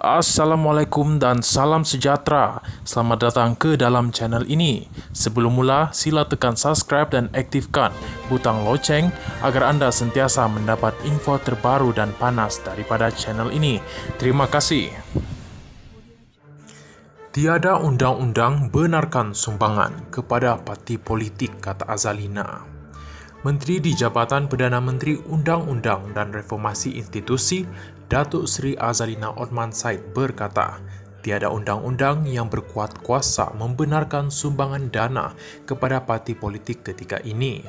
Assalamualaikum dan salam sejahtera. Selamat datang ke dalam channel ini. Sebelum mula, sila tekan subscribe dan aktifkan butang loceng agar anda sentiasa mendapat info terbaru dan panas daripada channel ini. Terima kasih. Tiada undang-undang benarkan sumbangan kepada parti politik, kata Azalina. Menteri di Jabatan Perdana Menteri Undang-Undang dan Reformasi Institusi, Datuk Seri Azalina Othman Said berkata, tiada undang-undang yang berkuat kuasa membenarkan sumbangan dana kepada parti politik ketika ini.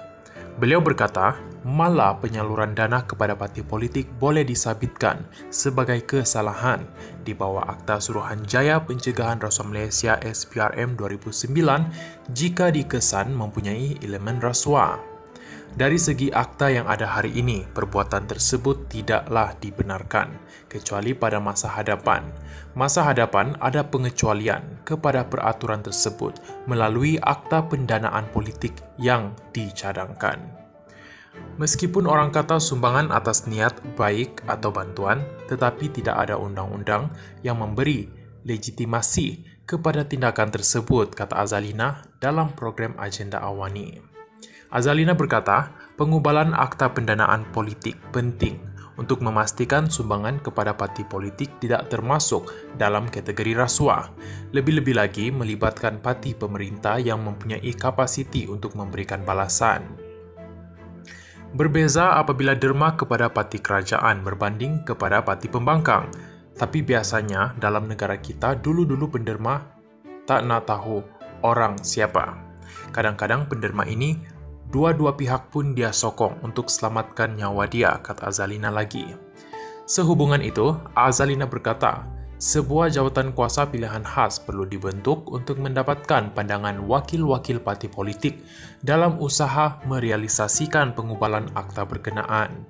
Beliau berkata, malah penyaluran dana kepada parti politik boleh disabitkan sebagai kesalahan di bawah Akta Suruhanjaya Pencegahan Rasuah Malaysia SPRM 2009 jika dikesan mempunyai elemen rasuah. Dari segi akta yang ada hari ini, perbuatan tersebut tidaklah dibenarkan, kecuali pada masa hadapan. Masa hadapan ada pengecualian kepada peraturan tersebut melalui Akta Pendanaan Politik yang dicadangkan. Meskipun orang kata sumbangan atas niat baik atau bantuan, tetapi tidak ada undang-undang yang memberi legitimasi kepada tindakan tersebut, kata Azalina dalam program Agenda Awani. Azalina berkata, pengubalan Akta Pendanaan Politik penting untuk memastikan sumbangan kepada parti politik tidak termasuk dalam kategori rasuah. Lebih-lebih lagi melibatkan parti pemerintah yang mempunyai kapasiti untuk memberikan balasan. Berbeza apabila derma kepada parti kerajaan berbanding kepada parti pembangkang. Tapi biasanya dalam negara kita dulu-dulu penderma tak nak tahu orang siapa. Kadang-kadang penderma ini dua-dua pihak pun dia sokong untuk selamatkan nyawa dia, kata Azalina lagi. Sehubungan itu, Azalina berkata, sebuah jawatan kuasa pilihan khas perlu dibentuk untuk mendapatkan pandangan wakil-wakil parti politik dalam usaha merealisasikan pengubalan akta berkenaan.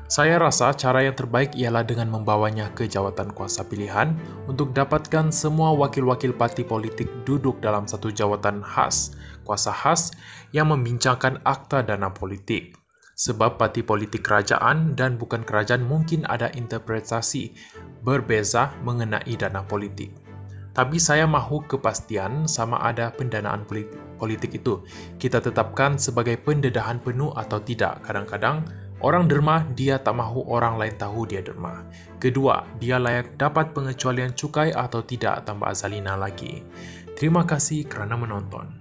Saya rasa cara yang terbaik ialah dengan membawanya ke jawatan kuasa pilihan untuk dapatkan semua wakil-wakil parti politik duduk dalam satu jawatan khas, kuasa khas yang membincangkan akta dana politik. Sebab parti politik kerajaan dan bukan kerajaan mungkin ada interpretasi berbeza mengenai dana politik. Tapi saya mahu kepastian sama ada pendanaan politik itu kita tetapkan sebagai pendedahan penuh atau tidak. Kadang-kadang orang derma, dia tak mahu orang lain tahu dia derma. Kedua, dia layak dapat pengecualian cukai atau tidak, tambah Azalina lagi. Terima kasih kerana menonton.